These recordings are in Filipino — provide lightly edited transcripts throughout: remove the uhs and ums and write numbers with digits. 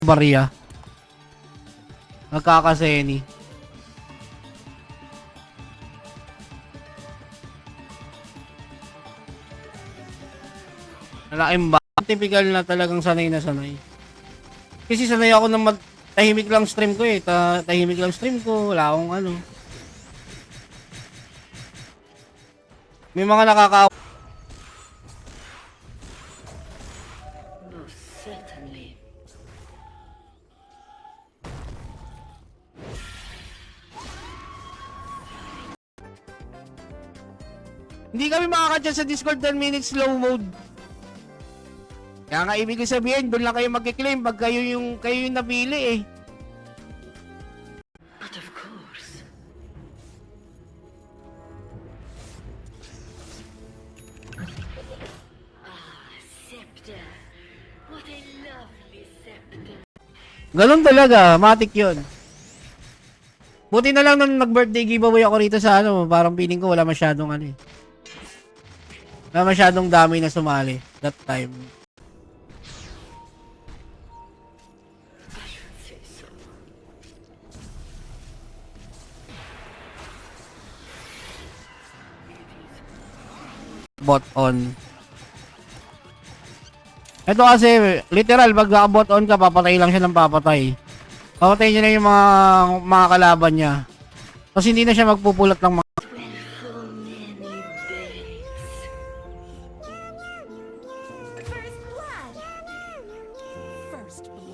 barya. Nagkakaseni. Nalaking ba? Typical na talagang sanay na sanay. Kasi sanay ako na tahimik lang stream ko eh. Tahimik lang stream ko. Wala akong ano. May mga nakaka... Hindi kami makakadyan sa Discord 10 minutes slow mode. Kaya nga ibig sabihin, doon lang kayo magkiklaim pag kayo yung napili eh. But of course. Scepter. What a lovely scepter. Ganun talaga, matik yun. Buti na lang nung nag-birthday giveaway ako rito sa ano, parang feeling ko wala masyadong ano eh. Wala masyadong dami na sumali that time. Bot on. Ito kasi, literal, pag naka-bot on ka, papatay lang siya ng papatay. Papatay niya na yung mga kalaban niya. Tapos hindi na siya magpupulat ng mga...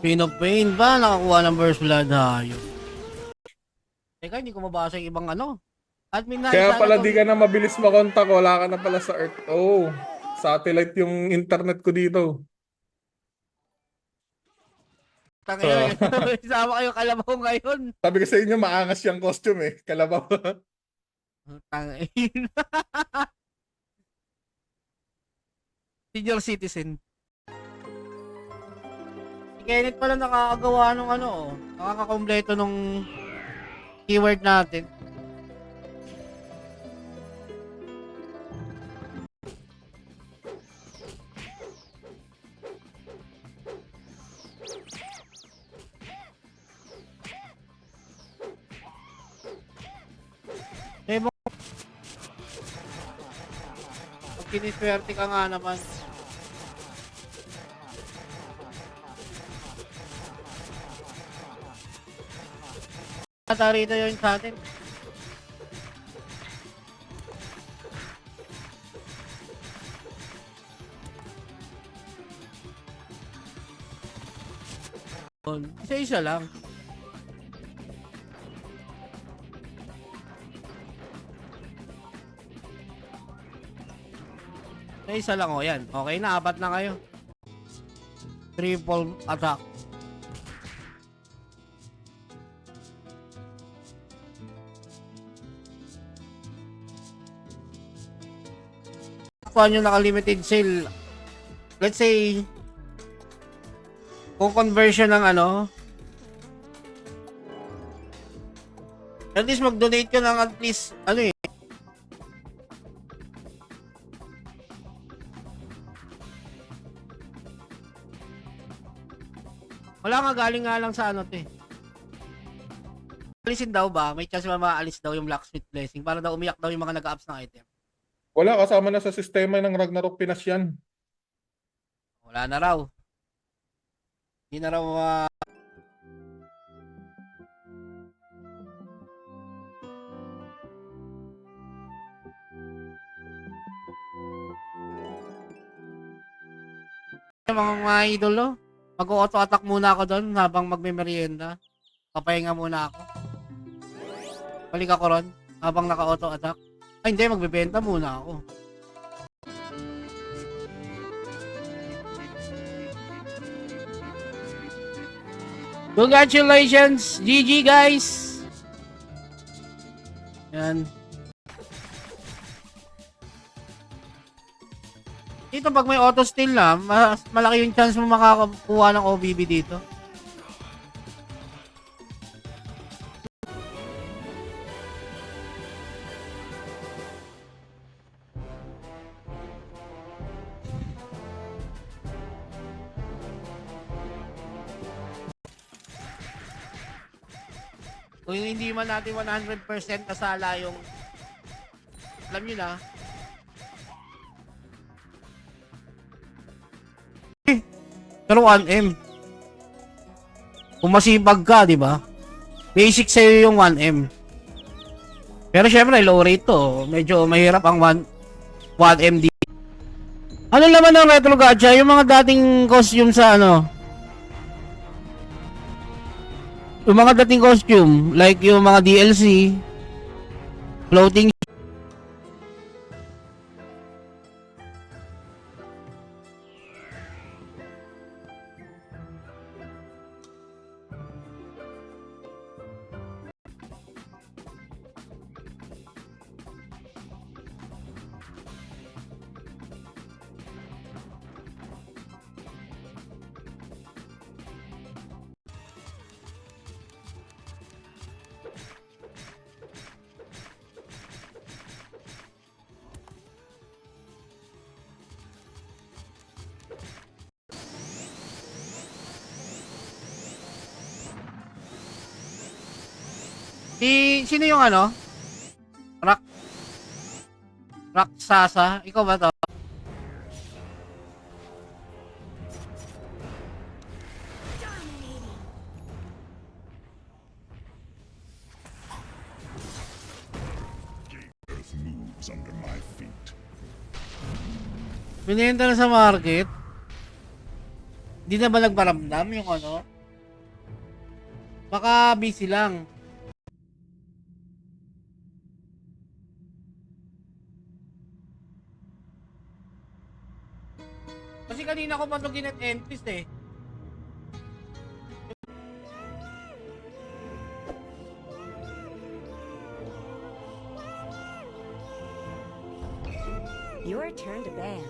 Pain of Pain ba? Nakakuha ng First Blood, hayo. Teka, hindi ko mabasa yung ibang ano. Admin na. Kaya pala di ka na mabilis makontak, wala ka na pala sa Earth. Oh, satellite yung internet ko dito. Tangina, isama kayo kalabaw ngayon. Sabi ko sa inyo, maangas yung costume eh. Kalabaw. Tangina. Senior citizen. Si Kenneth pala nakakagawa nung ano, nakakakompleto nung keyword natin. Eh, pag kiniswerte ka nga naman. Rito yun sa atin. Isa-isa lang. Isa lang o yan. Okay na, apat na kayo. Triple attack. Kung yung naka-limited sale, let's say, kung conversion ng ano, at least mag-donate ka ng at least, ano eh, wala nga, galing nga lang sa ano to eh. Alisin daw ba? May chance ba maalis daw yung Blacksmith Blessing para daw umiyak daw yung mga nag-ups ng item? Wala, kasama na sa sistema ng Ragnarok Pinas yan. Wala na raw. Hindi na raw mga idolo. Mag-auto attack muna ako doon habang magme-merienda. Papahinga muna ako. Balik ako ron habang naka-auto attack. Ay hindi, magbebenta muna ako. Congratulations! GG guys! Yan. Dito pag may auto steal na, mas malaki yung chance mo makakakuha ng OBB dito. Kung hindi man natin 100% nasala yung, alam nyo na, pero 1M. Kung masipag ka, di ba? Basic sa'yo yung 1M. Pero syempre, low rate to. Medyo mahirap ang 1MD. Ano naman ng Retro Gacha? Yung mga dating costume sa ano? Yung mga dating costume, like yung mga DLC, floating. Sino yung ano? Raksasa? Ikaw ba to? Moves under my feet. Binenta na sa market? Di na ba nagparamdam yung ano? Baka busy lang. Kasi kanina ko pa ito ginet-entries eh. Your turn to ban.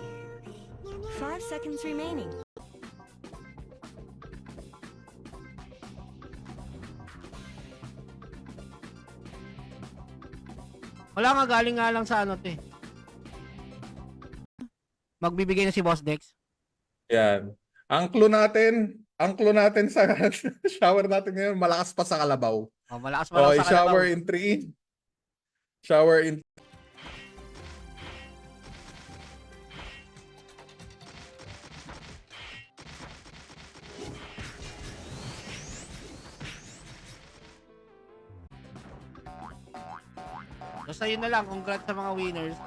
5 seconds remaining. Wala nga, galing nga lang sa ano to eh. Magbibigay na si Boss Dex. Yan. Ang clue natin sa shower natin ngayon, malakas pa sa kalabaw. Oh, malakas pa lang sa shower kalabaw. in 3. Shower in Basta yun na lang, congrats sa mga winners.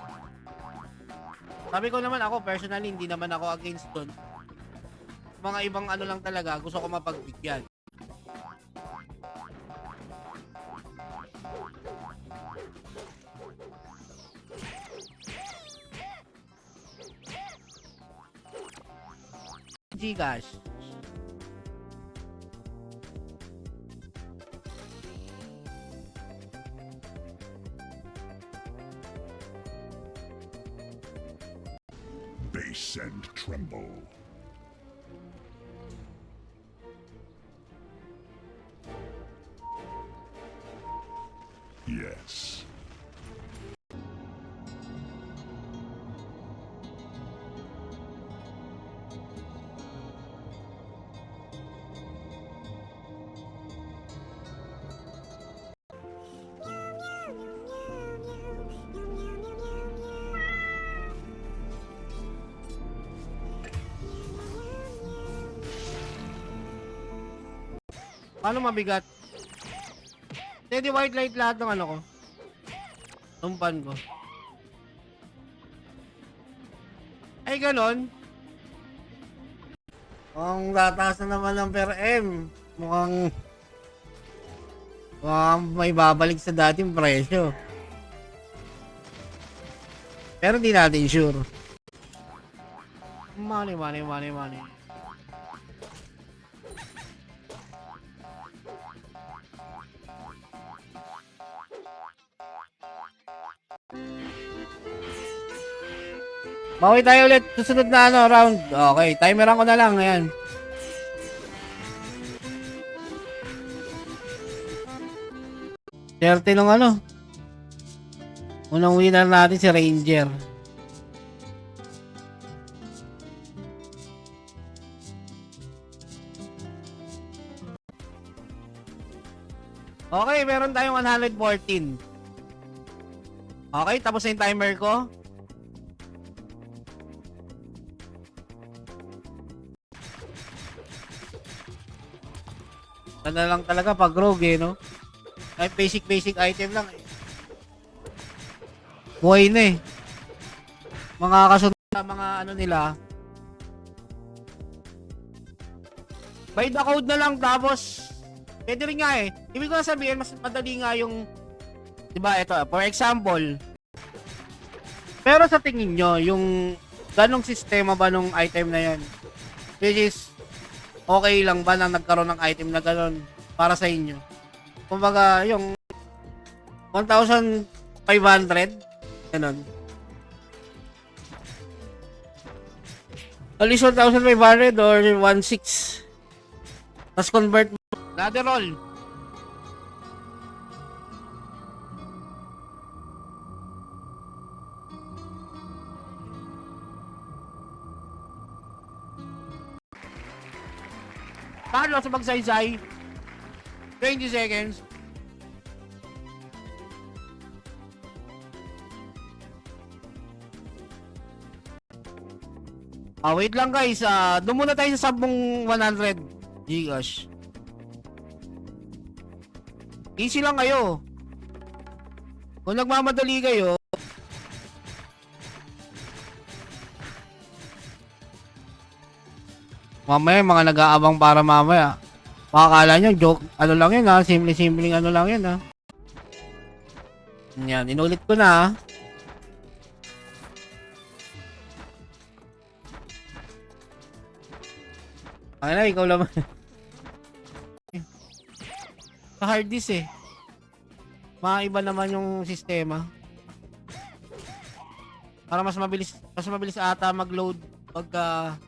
Sabi ko naman ako, personally, hindi naman ako against dun. Mga ibang ano lang talaga, gusto ko mapagbigyan. Gcash. Base and tremble. Yes. Paano mabigat? Hindi white light lahat ng ano ko. Tumpan ko. Ay ganon. Mukhang tataas na naman ng per M. Mukhang may babalik sa dating presyo. Pero di natin sure. Money. Bawi tayo ulit susunod na ano round. Okay, timeran ko na lang ayan. Swerte nung ano. Unang winner natin si Ranger. Okay, meron tayong 114. Okay, tapos na yung timer ko. Ano lang talaga pag rogue eh, no? Ay, basic item lang eh. Buhay na eh. Mga kasunod sa mga ano nila. By the code na lang tapos pwede rin nga eh. Ibig ko na sabihin, mas madali nga yung, diba, ito, for example, pero sa tingin nyo, yung ganong sistema ba nung item na yan? Which is, okay lang ba na nagkaroon ng item na ganon para sa inyo? Kumbaga, yung 1,500, ganon. At least 1,500 or 1,600. Tapos convert mo. Ladder roll. Talo sa magsaysay. 20 seconds. Wait lang guys. Doon muna tayo sa 10,100 Gcash. Easy lang kayo. Kung nagmamadali kayo, mamaya mga nag-aabang para mamaya. Makakala nyo, joke, ano lang yun ha, simple-simple ano lang yun ha. Yan, inulit ko na ha. Ay na, ikaw lang. Sa hard disk eh. Maiba naman yung sistema. Para mas mabilis ata mag-load pagka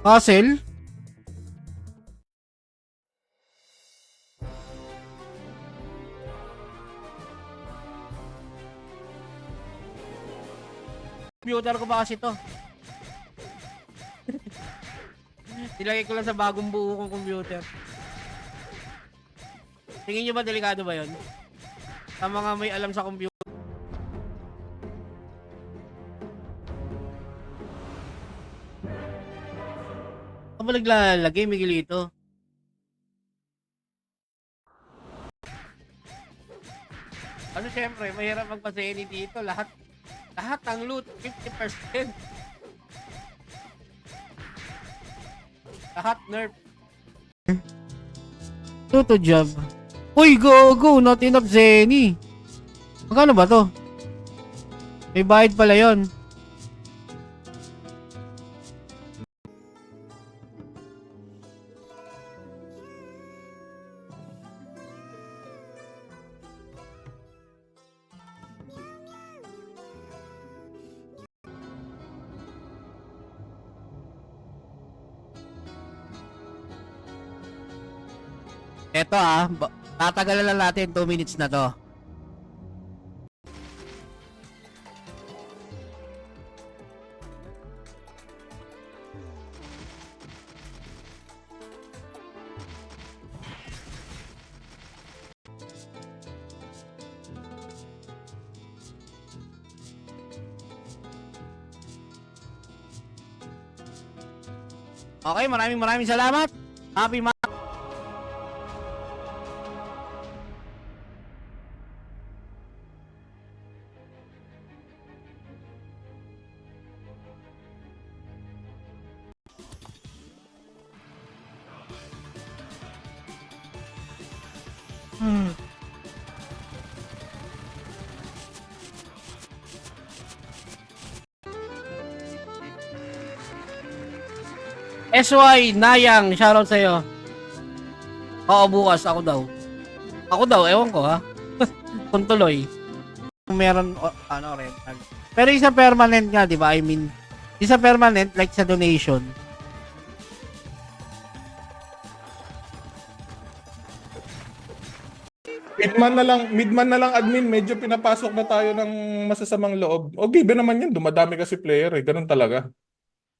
Castle? Computer ko ba kasi to? Nilagay ko lang sa bagong buo kong computer. Tingin nyo ba delikado ba yun? Sa mga may alam sa computer. Ako ba naglalagay, Miguelito? Ano syempre, mahirap magpaseni dito. Lahat ng loot, 50%. Lahat nerf. Toto job. Uy, go, not enough Zenny. Magkano ba to? May bayad pala yon. Eto tatagalan lang natin 2 minutes na to. Okay, maraming salamat. Happy SY Nayang, shoutout sa'yo. Oo, bukas ako daw. Ako daw, ewan ko ha. Kung tuloy. Kung meron, rental. Pero isa permanent nga, di ba? I mean, isa permanent, like sa donation. Midman na lang admin, medyo pinapasok na tayo ng masasamang loob. O given naman yan, dumadami kasi player eh, ganun talaga.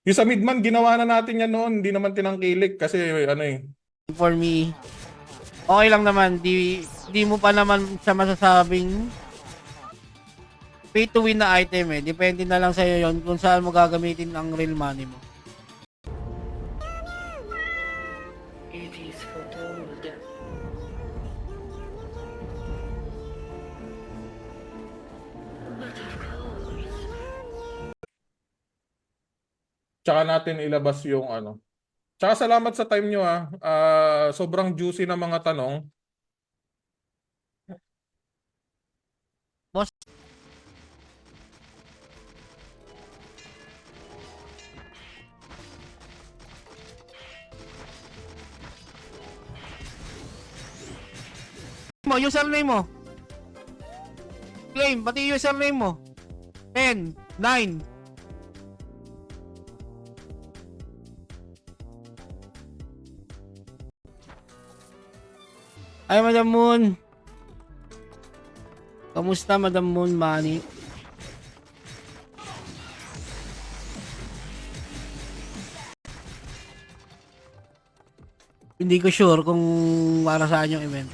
Yung sa midman, ginawa na natin yan noon, hindi naman tinangkilik kasi ano eh. For me, okay lang naman. Di mo pa naman siya masasabing pay to win na item eh. Depende na lang sa'yo yon kung saan mo gagamitin ang real money mo. It is foretold. But of course, Tsaka natin ilabas yung ano. Tsaka salamat sa time nyo ah. Sobrang juicy na mga tanong. Boss, username mo. Claim, pati username mo. 10, 9. Ay, Madam Moon. Kamusta, Madam Moon, Manny? Hindi ko sure kung para saan yung event.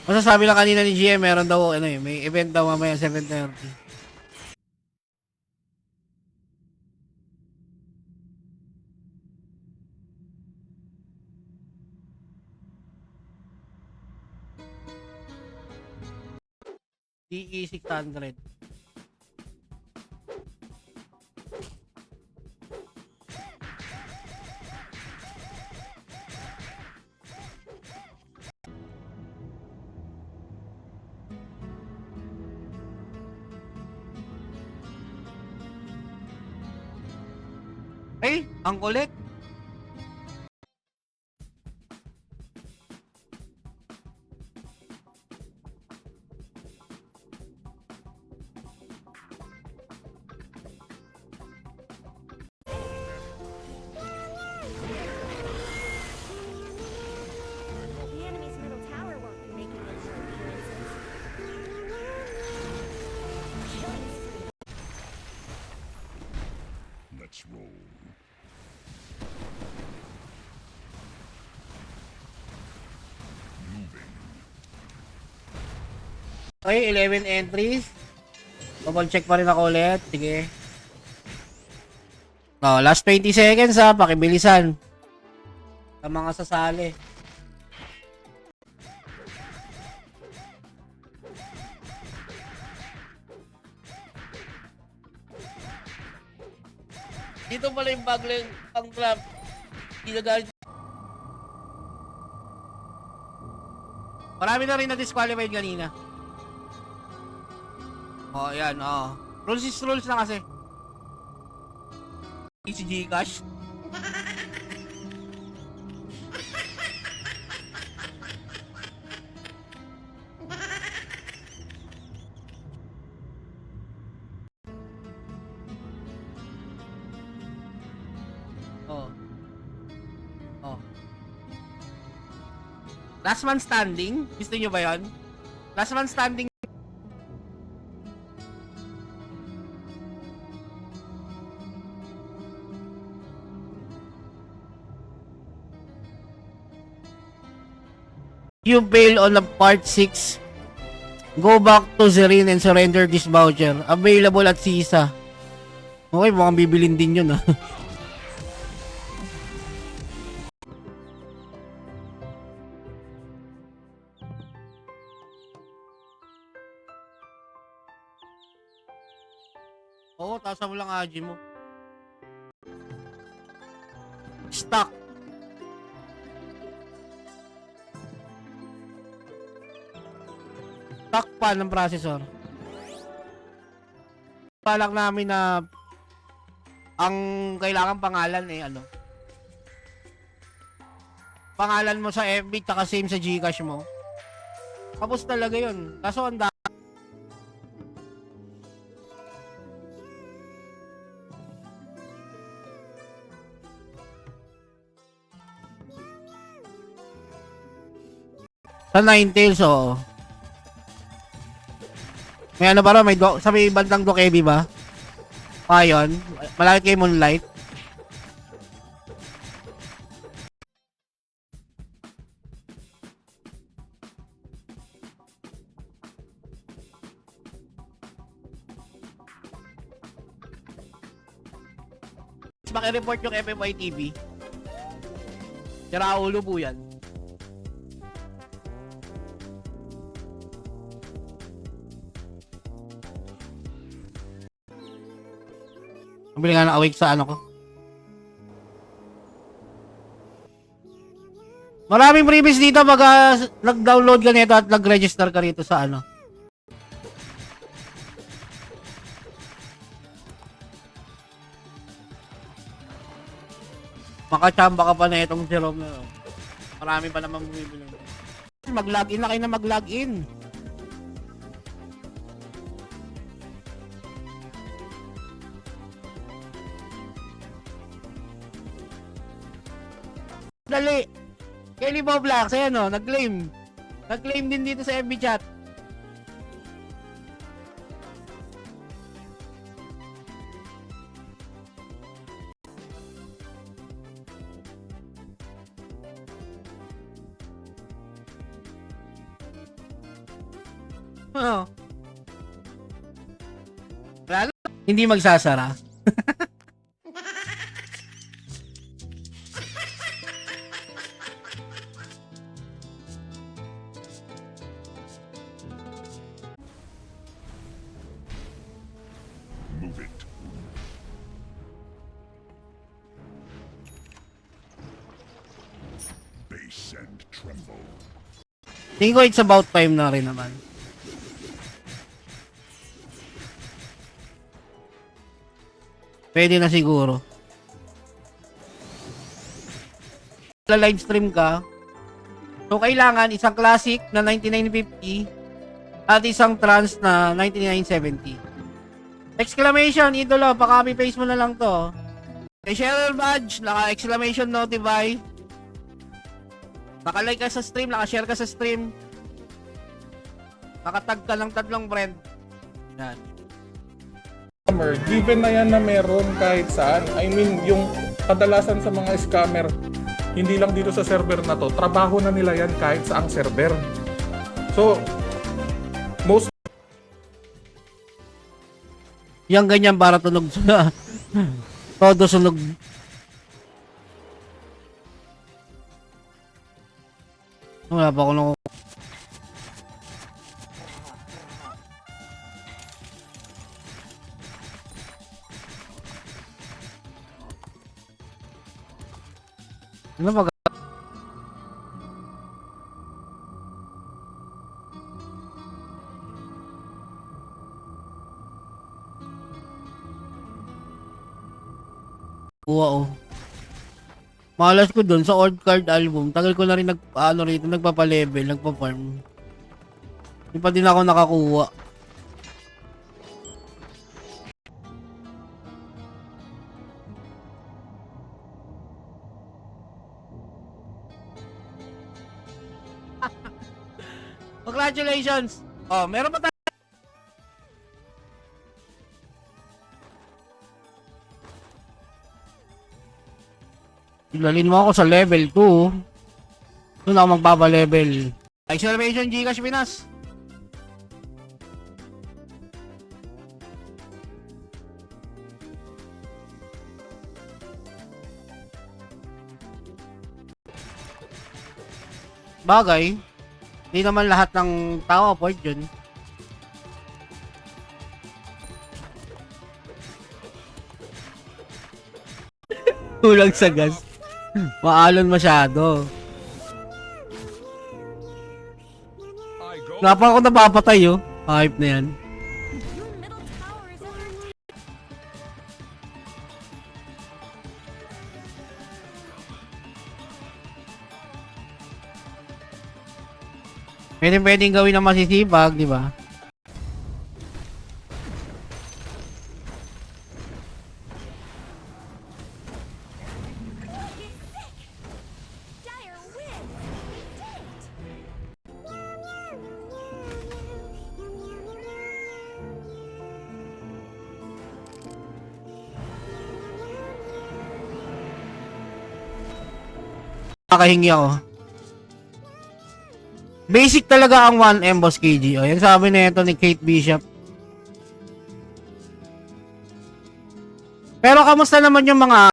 Masasabi lang kanina ni GM, meron daw, may event daw mamaya 7:30. DE 600. Ay, ang kulit. The enemy's middle tower won't be making any more appearances. Killing spree. Let's roll. Moving. Okay, 11 entries. Double check pa rin ako ulit. Sige. Oh, last 20 seconds ha, pakibilisan. Sa mga sasali. Dito pala yung baglang ang trap. Ginagamit. Marami na rin na disqualified kanina. Oh, yan, oh. Rules is rules na kasi. Si Gcash. Oh. Oh. Last man standing? Gusto nyo ba yun? Last man standing. You bail on a part 6. Go back to Zerin and surrender this voucher. Available at Sisa. Okay, mukhang bibilin din yun ah. Oo, tasa mo lang Aji mo. Stock. Stock pa ng processor. Balak namin na Ang kailangan pangalan ano. Pangalan mo sa FB tsaka same sa GCash mo. Tapos talaga yun. Kaso ang sa Ninetales, oo. May ano ba rin? Sa may bandang Dokebi ba? Yun. Malapit kay Moonlight. Maki-report yung FMY TV. Sira ulo po yan. Mabili nga ng awake sa ano ko. Maraming freebies dito pag nag-download ka nito at nag-register ka rito sa ano. Makachamba ka pa na itong si Rom na. Marami pa naman bumibili. Mag-login na kayo na mag-login. Dali. Kelly Boblax, ayan o, nag-claim. Nag-claim din dito sa FB chat. Oh. Lalo, hindi magsasara. Move it. Base and tremble. Tingin ko it's about time na rin naman. Pwede na siguro. Live stream ka. So kailangan isang classic na 9950 at isang trans na 9970. Exclamation, idolo, pa-copy paste mo na lang to. Kay Cheryl Badge, naka-exclamation notify. Naka-like ka sa stream, naka-share ka sa stream. Nakatag ka ng 3 friend. Yan. Given na yan na meron kahit saan. I mean, yung kadalasan sa mga scammer, hindi lang dito sa server na to, trabaho na nila yan kahit sa ang server. So, most Yang ganyan para tunog sa todo sunog. Wala pa ako nung ano ba? Kuha malas ko dun sa old card album. Tagal ko na rin rito, nagpapa-level, nagpa-farm. Hindi pa din ako nakakuha. Congratulations! Oh, meron pa tayo. Ilalin mo ako sa level 2. Doon ako magpapa-level. Exclamation Gcash Pinas. Bagay. Hindi naman lahat ng tao afford yun. Kulang sa gas. Maalon masyado. Wala pa ako napapatay oh. Hype na yan. Your middle tower is under attack. Pwedeng gawin ng masisipag, di ba? Dire win! Nakahingi ako. Basic talaga ang 1M boss KG. O, yan sabi na ito ni Kate Bishop. Pero kamusta naman yung mga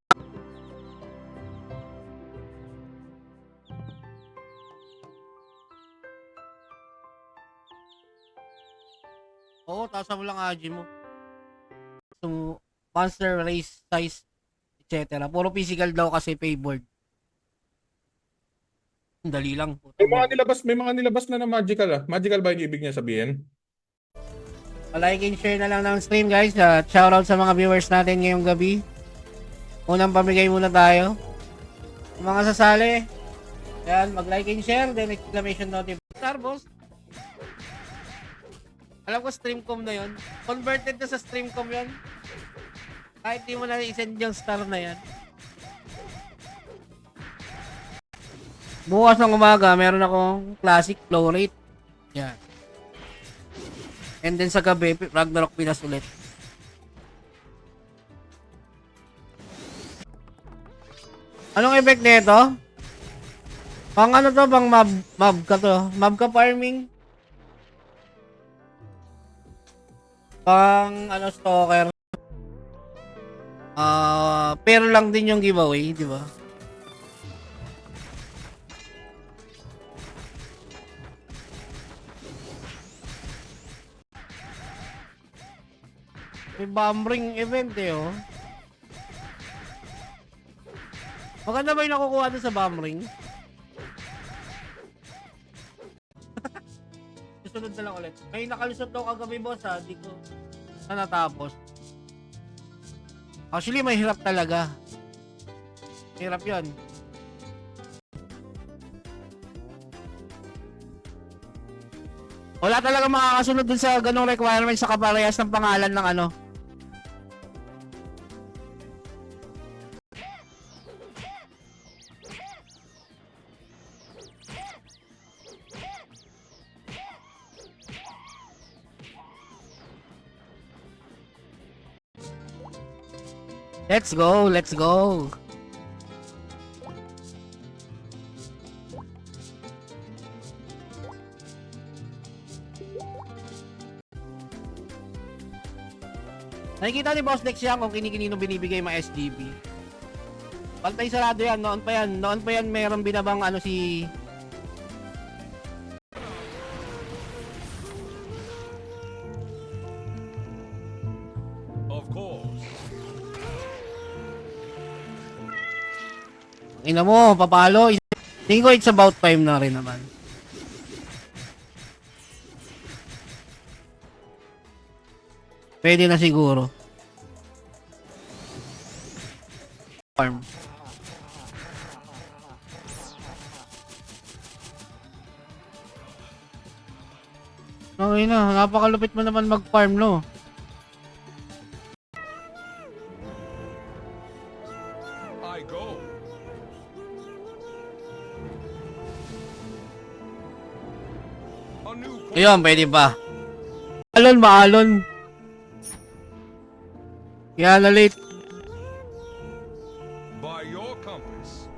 Oo, taasan mo lang AG mo. So, monster race size etc. Puro physical daw kasi favored. Dali lang. May mga nilabas na magical ah. Magical ba yung ibig niya sabihin? Like and share na lang ng stream guys. Shoutout sa mga viewers natin ngayong gabi. Unang pamigay muna tayo. Yung mga sasali. Yan, mag-like and share. Then exclamation notification. Star boss. Alam ko streamcom na yon. Converted na sa streamcom yon. Kahit di mo na i-send yung star na yan. Bukas ng umaga, meron akong classic flow rate. Yan. And then sa gabi, Ragnarok Pinas ulit. Anong effect nito? Pang ano to? Pang mob ka to? Mob ka farming? Pang ano stalker? Pero lang din yung giveaway, di ba? May bombring event eh, oh. Maganda ba yung nakukuha doon sa bombring? Susunod na lang ulit. May nakalusot daw kagabi, boss, ha? Di ko na natapos. Actually, may hirap talaga. Hirap yon. Wala talaga makakasunod dun sa ganong requirements sa kaparehas ng pangalan ng ano. Let's go, let's go. Nakikita ni Boss Dex yan kung kinikinino binibigay mga SGB. Pantay sarado yan, noon pa yan mayroong binabang ano si... Of course. Ina mo, papalo. Tingin ko it's about time na rin naman. Pwede na siguro. Farm. Okay na, napakalupit mo naman mag-farm, no? I go. A new Ayun, pwede pa. Maalon. Kaya na late. by your compass.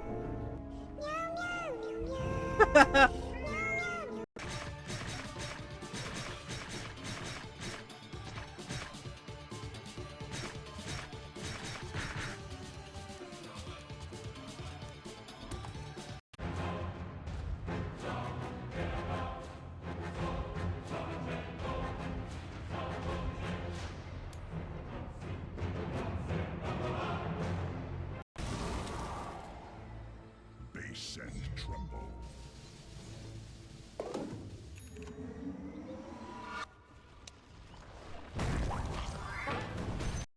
Base and